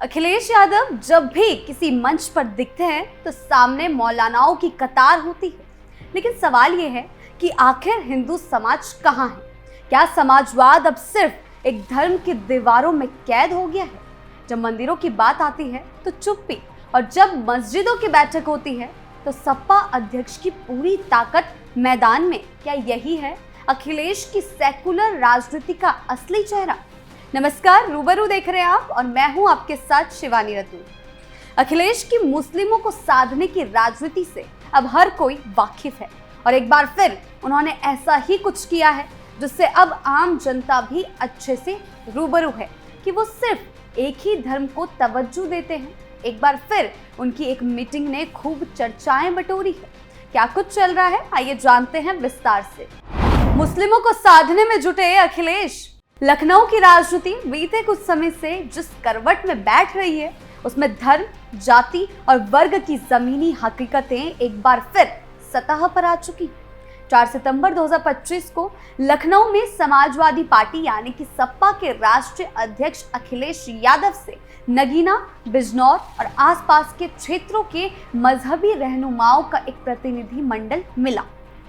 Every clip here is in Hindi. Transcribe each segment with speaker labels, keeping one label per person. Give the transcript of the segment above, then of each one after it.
Speaker 1: अखिलेश यादव जब भी किसी मंच पर दिखते हैं तो सामने मौलानाओं की कतार होती है। लेकिन सवाल ये है कि आखिर हिंदू समाज कहाँ है? क्या समाजवाद अब सिर्फ एक धर्म की दीवारों में कैद हो गया है? जब मंदिरों की बात आती है तो चुप्पी, और जब मस्जिदों की बैठक होती है तो सपा अध्यक्ष की पूरी ताकत मैदान में। क्या यही है अखिलेश की सेकुलर राजनीति का असली चेहरा? नमस्कार, रूबरू देख रहे हैं आप और मैं हूं आपके साथ शिवानी रतू। अखिलेश की मुस्लिमों को साधने की राजनीति से अब हर कोई वाकिफ है और एक बार फिर उन्होंने ऐसा ही कुछ किया है जिससे अब आम जनता भी अच्छे से रूबरू है कि वो सिर्फ एक ही धर्म को तवज्जो देते हैं। एक बार फिर उनकी एक मीटिंग ने खूब चर्चाएं बटोरी है। क्या कुछ चल रहा है, आइए जानते हैं विस्तार से। मुस्लिमों को साधने में जुटे अखिलेश। लखनऊ की राजनीति बीते कुछ समय से जिस करवट में बैठ रही है उसमें धर्म, जाति और वर्ग की जमीनी हकीकतें एक बार फिर सतह पर आ चुकी। 4 सितंबर 2025 को लखनऊ में समाजवादी पार्टी यानी कि सपा के राष्ट्रीय अध्यक्ष अखिलेश यादव से नगीना, बिजनौर और आसपास के क्षेत्रों के मजहबी रहनुमाओं का एक प्रतिनिधि मंडल मिला।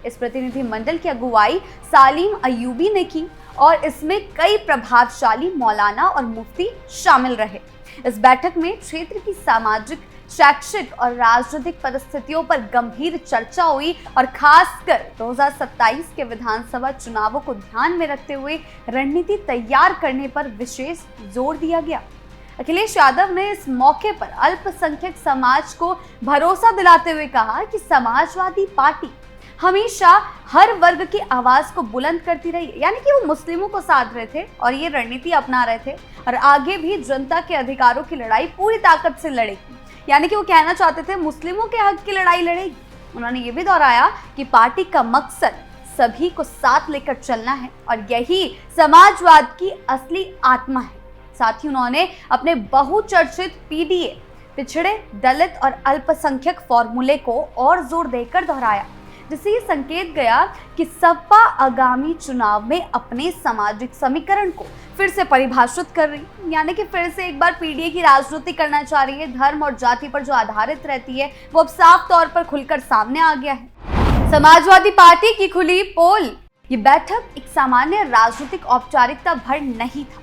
Speaker 1: इस प्रतिनिधि मंडल की अगुवाई सालिम अयूबी ने की और इसमें कई प्रभावशाली मौलाना और मुफ्ती शामिल रहे। इस बैठक में क्षेत्र की सामाजिक, शैक्षिक और राजनीतिक परिस्थितियों पर गंभीर चर्चा हुई और खासकर 2027 के विधानसभा चुनावों को ध्यान में रखते हुए रणनीति तैयार करने पर विशेष जोर दिया गया। अखिलेश यादव ने इस मौके पर अल्पसंख्यक समाज को भरोसा दिलाते हुए कहा कि समाजवादी पार्टी हमेशा हर वर्ग की आवाज को बुलंद करती रही, यानी कि वो मुस्लिमों को साध रहे थे और ये रणनीति अपना रहे थे और आगे भी जनता के अधिकारों की लड़ाई पूरी ताकत से लड़ेगी। यानी कि वो कहना चाहते थे मुस्लिमों के हक की लड़ाई लड़ेगी। उन्होंने ये भी दोहराया कि पार्टी का मकसद सभी को साथ लेकर चलना है और यही समाजवाद की असली आत्मा है। साथ ही उन्होंने अपने बहुचर्चित पीडीए, पिछड़े, दलित और अल्पसंख्यक फॉर्मूले को और जोर देकर दोहराया, जिससे ये संकेत गया कि सपा आगामी चुनाव में अपने सामाजिक समीकरण को फिर से परिभाषित कर रही, यानी कि फिर से एक बार पीडीए की राजनीति करना चाह रही है। धर्म और जाति पर जो आधारित रहती है वो अब साफ तौर पर खुलकर सामने आ गया है। समाजवादी पार्टी की खुली पोल। ये बैठक एक सामान्य राजनीतिक औपचारिकता भर नहीं था,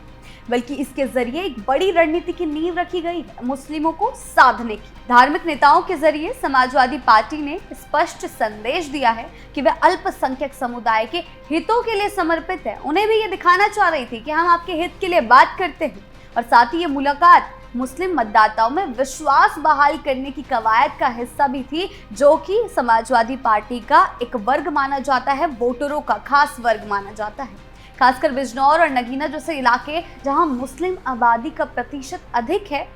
Speaker 1: बल्कि इसके जरिए एक बड़ी रणनीति की नींव रखी गई है मुस्लिमों को साधने की। धार्मिक नेताओं के जरिए समाजवादी पार्टी ने स्पष्ट संदेश दिया है कि वे अल्पसंख्यक समुदाय के हितों के लिए समर्पित है। उन्हें भी ये दिखाना चाह रही थी कि हम आपके हित के लिए बात करते हैं। और साथ ही ये मुलाकात मुस्लिम मतदाताओं में विश्वास बहाल करने की कवायद का हिस्सा भी थी, जो कि समाजवादी पार्टी का एक वर्ग माना जाता है, वोटरों का खास वर्ग माना जाता है। खासकर बिजनौर और नगीना जैसे इलाके जहां मुस्लिम आबादी का प्रतिशत अधिक है,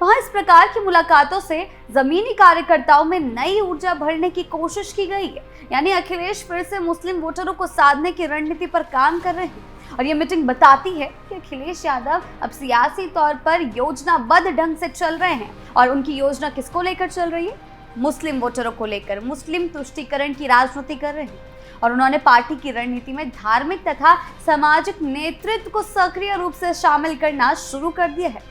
Speaker 1: वहां इस प्रकार की मुलाकातों से जमीनी कार्यकर्ताओं में नई ऊर्जा भरने की कोशिश की गई है। यानी अखिलेश फिर से मुस्लिम वोटरों को साधने की रणनीति पर काम कर रहे हैं और ये मीटिंग बताती है कि अखिलेश यादव अब सियासी तौर पर योजनाबद्ध ढंग से चल रहे हैं। और उनकी योजना किसको लेकर चल रही है? मुस्लिम वोटरों को लेकर। मुस्लिम तुष्टीकरण की राजनीति कर रहे हैं और उन्होंने पार्टी की रणनीति में धार्मिक तथा सामाजिक नेतृत्व को सक्रिय रूप से शामिल करना शुरू कर दिया है।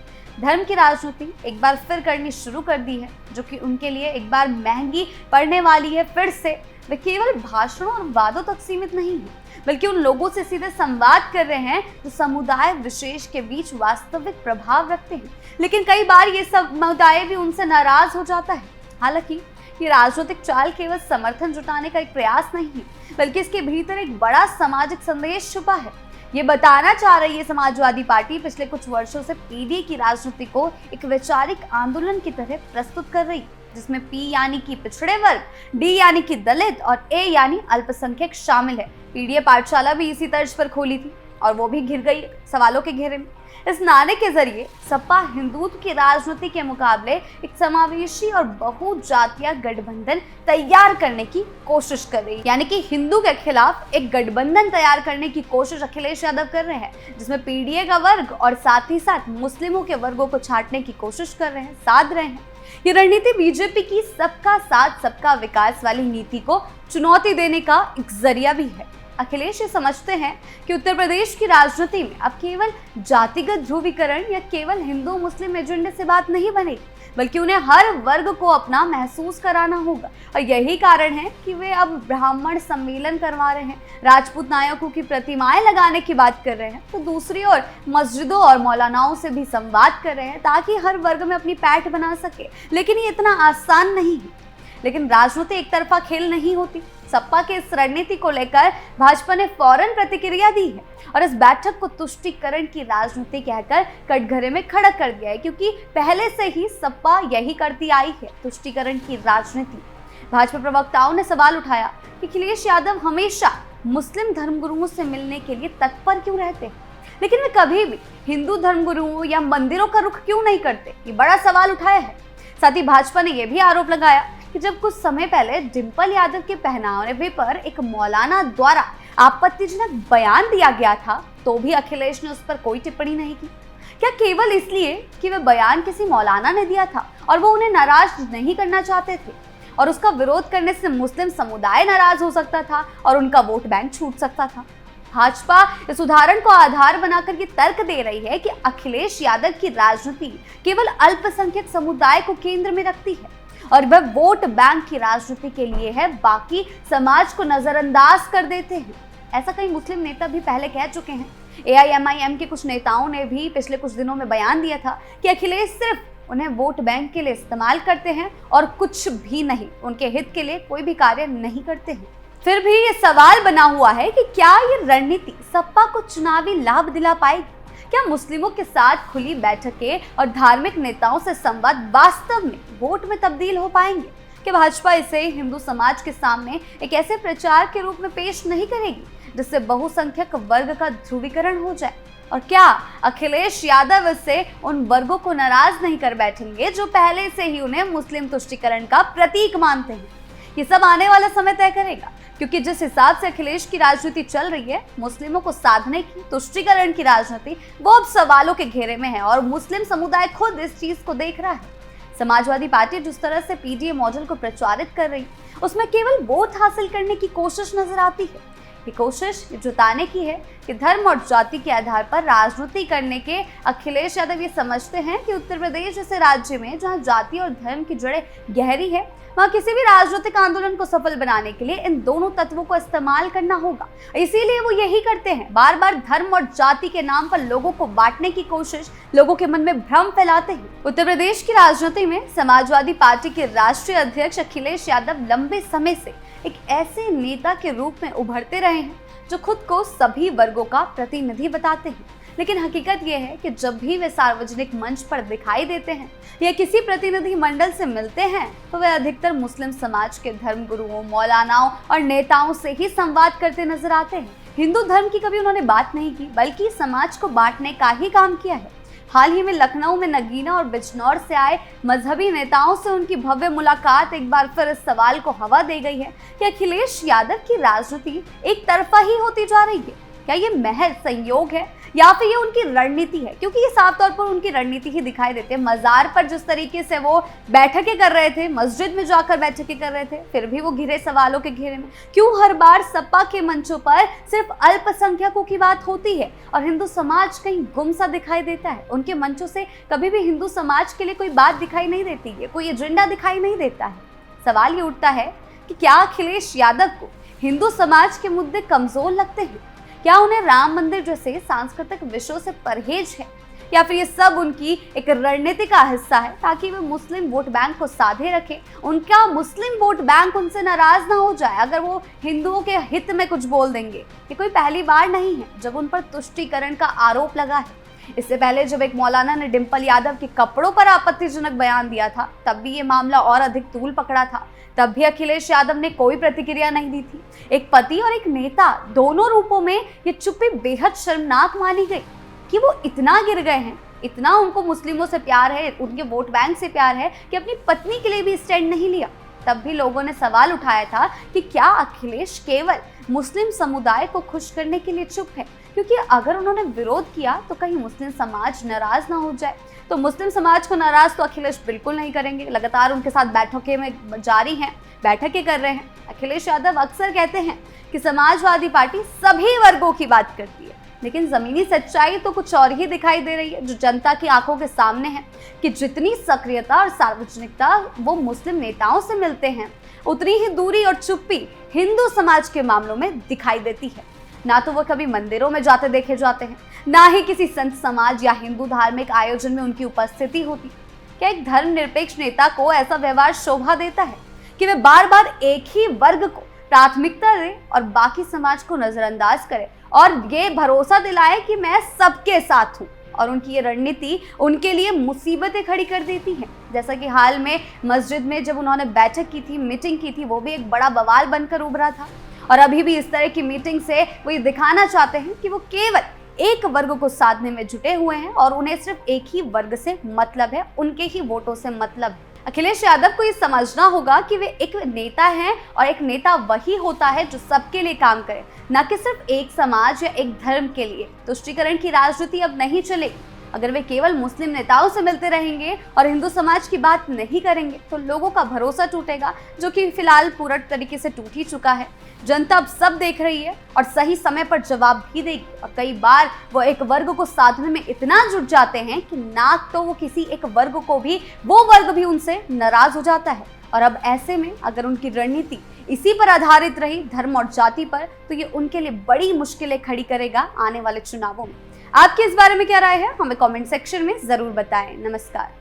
Speaker 1: धर्म की राजनीति एक बार फिर करनी शुरू कर दी है, जो कि उनके लिए एक बार महंगी पड़ने वाली है। फिर से वे केवल भाषणों और वादों तक सीमित नहीं है, बल्कि उन लोगों से सीधे संवाद कर रहे हैं जो समुदाय विशेष के बीच वास्तविक प्रभाव रखते हैं। लेकिन कई बार ये समुदाय भी उनसे नाराज हो जाता है। हालांकि ये राजनीतिक चाल केवल समर्थन जुटाने का एक प्रयास नहीं है, बल्कि इसके भीतर एक बड़ा सामाजिक संदेश छुपा है। ये बताना चाह रही है समाजवादी पार्टी पिछले कुछ वर्षों से पीडीए की राजनीति को एक वैचारिक आंदोलन की तरह प्रस्तुत कर रही, जिसमें पी यानी कि पिछड़े वर्ग, डी यानी कि दलित और ए यानी अल्पसंख्यक शामिल है। पीडीए पाठशाला भी इसी तर्ज पर खोली थी और वो भी घिर गई सवालों के घेरे में। इस नारे के जरिए सपा हिंदुत्व की राजनीति के मुकाबले एक समावेशी और बहुजातीय गठबंधन तैयार करने की कोशिश कर रही है। यानी कि हिंदू के खिलाफ एक गठबंधन तैयार करने की कोशिश अखिलेश यादव कर रहे हैं, जिसमें पीडीए का वर्ग और साथ ही साथ मुस्लिमों के वर्गों को छांटने की कोशिश कर रहे हैं, साध रहे हैं। ये रणनीति बीजेपी की सबका साथ सबका विकास वाली नीति को चुनौती देने का एक जरिया भी है। अखिलेश ये समझते हैं कि उत्तर प्रदेश की राजनीति में अब केवल जातिगत ध्रुवीकरण या केवल हिंदू मुस्लिम एजेंडे से बात नहीं बनेगी, बल्कि उन्हें हर वर्ग को अपना महसूस कराना होगा। और यही कारण है कि वे अब ब्राह्मण सम्मेलन करवा रहे हैं, राजपूत नायकों की प्रतिमाएं लगाने की बात कर रहे हैं, तो दूसरी ओर मस्जिदों और मौलानाओं से भी संवाद कर रहे हैं ताकि हर वर्ग में अपनी पैठ बना सके। लेकिन ये इतना आसान नहीं है। लेकिन राजनीति एक तरफा खेल नहीं होती। सपा के इस रणनीति को लेकर भाजपा ने फौरन प्रतिक्रिया दी है और इस बैठक को तुष्टीकरण की राजनीति कहकर कटघरे में खड़ा कर दिया है, क्योंकि पहले से ही सपा यही करती आई है, तुष्टीकरण की राजनीति। भाजपा प्रवक्ताओं ने सवाल उठाया कि अखिलेश यादव हमेशा मुस्लिम धर्मगुरुओं से मिलने के लिए तत्पर क्यों रहते हैं, लेकिन वे कभी भी हिंदू धर्मगुरुओं या मंदिरों का रुख क्यों नहीं करते। ये बड़ा सवाल उठाया है। साथ ही भाजपा ने यह भी आरोप लगाया कि जब कुछ समय पहले डिंपल यादव के पहनावे पर एक मौलाना द्वारा आपत्तिजनक बयान दिया गया था, तो भी अखिलेश ने उस पर कोई टिप्पणी नहीं की। क्या केवल इसलिए कि वह बयान किसी मौलाना ने दिया था और वो उन्हें नाराज नहीं करना चाहते थे, और उसका विरोध करने से मुस्लिम समुदाय नाराज हो सकता था और उनका वोट बैंक छूट सकता था। भाजपा इस उदाहरण को आधार बनाकर ये तर्क दे रही है कि अखिलेश यादव की राजनीति केवल अल्पसंख्यक समुदाय को केंद्र में रखती है और वह वोट बैंक की राजनीति के लिए है, बाकी समाज को नजरअंदाज कर देते हैं। ऐसा कई मुस्लिम नेता भी पहले कह चुके हैं। AIMIM के कुछ नेताओं ने भी पिछले कुछ दिनों में बयान दिया था कि अखिलेश सिर्फ उन्हें वोट बैंक के लिए इस्तेमाल करते हैं और कुछ भी नहीं, उनके हित के लिए कोई भी कार्य नहीं करते हैं। फिर भी ये सवाल बना हुआ है कि क्या ये रणनीति सपा को चुनावी लाभ दिला पाएगी? क्या मुस्लिमों के साथ खुली बैठकें और धार्मिक नेताओं से संवाद वास्तव में वोट में तब्दील हो पाएंगे? कि भाजपा इसे हिंदू समाज के सामने एक ऐसे प्रचार के रूप में पेश नहीं करेगी जिससे बहुसंख्यक वर्ग का ध्रुवीकरण हो जाए? और क्या अखिलेश यादव इससे उन वर्गों को नाराज नहीं कर बैठेंगे जो पहले से ही उन्हें मुस्लिम तुष्टीकरण का प्रतीक मानते हैं? ये सब आने वाला समय तय करेगा, क्योंकि जिस हिसाब से अखिलेश की राजनीति चल रही है, मुस्लिमों को साधने की तुष्टीकरण की राजनीति, वो अब सवालों के घेरे में है और मुस्लिम समुदाय खुद इस चीज को देख रहा है। समाजवादी पार्टी जिस तरह से PDA मॉडल को प्रचारित कर रही है, उसमें केवल वोट हासिल करने की कोशिश नजर आती है। ये कोशिश जताने की है कि धर्म और जाति के आधार पर राजनीति करने के अखिलेश यादव ये समझते हैं कि उत्तर प्रदेश जैसे राज्य में जहां जाति और धर्म की जड़ें गहरी है, वहां किसी भी राजनीतिक आंदोलन को सफल बनाने के लिए इन दोनों तत्वों को इस्तेमाल करना होगा। इसीलिए वो यही करते हैं, बार बार धर्म और जाति के नाम पर लोगों को बांटने की कोशिश, लोगों के मन में भ्रम फैलाते हैं। उत्तर प्रदेश की राजनीति में समाजवादी पार्टी के राष्ट्रीय अध्यक्ष अखिलेश यादव लंबे समय से एक ऐसे नेता के रूप में उभरते रहे हैं जो खुद को सभी वर्गों का प्रतिनिधि बताते हैं। लेकिन हकीकत यह है कि जब भी वे सार्वजनिक मंच पर दिखाई देते हैं या किसी प्रतिनिधि मंडल से मिलते हैं, तो वे अधिकतर मुस्लिम समाज के धर्मगुरुओं, मौलानाओं और नेताओं से ही संवाद करते नजर आते हैं। हिंदू धर्म की कभी उन्होंने बात नहीं की, बल्कि समाज को बांटने का ही काम किया है। हाल ही में लखनऊ में नगीना और बिजनौर से आए मजहबी नेताओं से उनकी भव्य मुलाकात एक बार फिर इस सवाल को हवा दे गई है कि अखिलेश यादव की राजनीति एक तरफा ही होती जा रही है। क्या ये महज संयोग है या फिर ये उनकी रणनीति है? क्योंकि ये साफ तौर पर उनकी रणनीति ही दिखाई देती है। मजार पर जिस तरीके से वो बैठकें कर रहे थे, मस्जिद में जाकर बैठकें कर रहे थे, फिर भी वो घिरे सवालों के घेरे में। क्यों हर बार सपा के मंचों पर सिर्फ अल्पसंख्यकों की बात होती है और हिंदू समाज कहीं गुम सा दिखाई देता है? उनके मंचों से कभी भी हिंदू समाज के लिए कोई बात दिखाई नहीं देती है, कोई एजेंडा दिखाई नहीं देता है। सवाल ये उठता है कि क्या अखिलेश यादव को हिंदू समाज के मुद्दे कमजोर लगते हैं? क्या उन्हें राम मंदिर जैसे सांस्कृतिक विषयों से परहेज है, या फिर ये सब उनकी एक रणनीति का हिस्सा है ताकि वे मुस्लिम वोट बैंक को साधे रखें, उनका मुस्लिम वोट बैंक उनसे नाराज ना हो जाए अगर वो हिंदुओं के हित में कुछ बोल देंगे? ये कोई पहली बार नहीं है जब उन पर तुष्टीकरण का आरोप लगा है। इससे पहले जब एक मौलाना ने डिंपल यादव के कपड़ों पर आपत्तिजनक बयान दिया था, तब भी ये मामला और अधिक तूल पकड़ा था। तब भी अखिलेश यादव ने कोई प्रतिक्रिया नहीं दी थी। एक पति और एक नेता, दोनों रूपों में ये चुप्पी बेहद शर्मनाक मानी गई कि वो इतना गिर गए हैं, इतना उनको मुस्लिमों से प्यार है, उनके वोट बैंक से प्यार है कि अपनी पत्नी के लिए भी स्टैंड नहीं लिया। तब भी लोगों ने सवाल उठाया था कि क्या अखिलेश केवल मुस्लिम समुदाय को खुश करने के लिए चुप है, क्योंकि अगर उन्होंने विरोध किया तो कहीं मुस्लिम समाज नाराज ना हो जाए। तो मुस्लिम समाज को नाराज तो अखिलेश बिल्कुल नहीं करेंगे। लगातार उनके साथ बैठकें में जारी हैं, बैठकें कर रहे हैं। अखिलेश यादव अक्सर कहते हैं कि समाजवादी पार्टी सभी वर्गों की बात करती है, लेकिन जमीनी सच्चाई तो कुछ और ही दिखाई दे रही है, जो जनता की आंखों के सामने है कि जितनी सक्रियता और सार्वजनिकता वो मुस्लिम नेताओं से मिलते हैं, उतनी ही दूरी और चुप्पी हिंदू समाज के मामलों में दिखाई देती है। ना तो वो कभी मंदिरों में जाते देखे जाते हैं, ना ही किसी संत समाज या हिंदू धार्मिक आयोजन में उनकी उपस्थिति होती। क्या एक धर्मनिरपेक्ष नेता को ऐसा व्यवहार शोभा देता है कि वे बार बार एक ही वर्ग को प्राथमिकता दे और बाकी समाज को नजरअंदाज करे और ये भरोसा दिलाए कि मैं सबके साथ हूँ? और उनकी ये रणनीति उनके लिए मुसीबतें खड़ी कर देती है। जैसा कि हाल में मस्जिद में जब उन्होंने बैठक की थी, मीटिंग की थी, वो भी एक बड़ा बवाल बनकर उभरा था। और अभी भी इस तरह की मीटिंग से वो ये दिखाना चाहते हैं कि वो केवल एक वर्ग को साधने में जुटे हुए हैं और उन्हें सिर्फ एक ही वर्ग से मतलब है, उनके ही वोटों से मतलब है। अखिलेश यादव को ये समझना होगा कि वे एक नेता हैं और एक नेता वही होता है जो सबके लिए काम करे, न कि सिर्फ एक समाज या एक धर्म के लिए। तुष्टीकरण की राजनीति अब नहीं चलेगी। अगर वे केवल मुस्लिम नेताओं से मिलते रहेंगे और हिंदू समाज की बात नहीं करेंगे तो लोगों का भरोसा टूटेगा, जो कि फिलहाल पूरा तरीके से टूट ही चुका है। जनता अब सब देख रही है और सही समय पर जवाब भी देगी। और कई बार वो एक वर्ग को साधने में इतना जुट जाते हैं कि ना तो वो किसी एक वर्ग को भी, वो वर्ग भी उनसे नाराज हो जाता है। और अब ऐसे में अगर उनकी रणनीति इसी पर आधारित रही, धर्म और जाति पर, तो ये उनके लिए बड़ी मुश्किलें खड़ी करेगा आने वाले चुनावों में। आपकी इस बारे में क्या राय है, हमें कमेंट सेक्शन में जरूर बताएं। नमस्कार।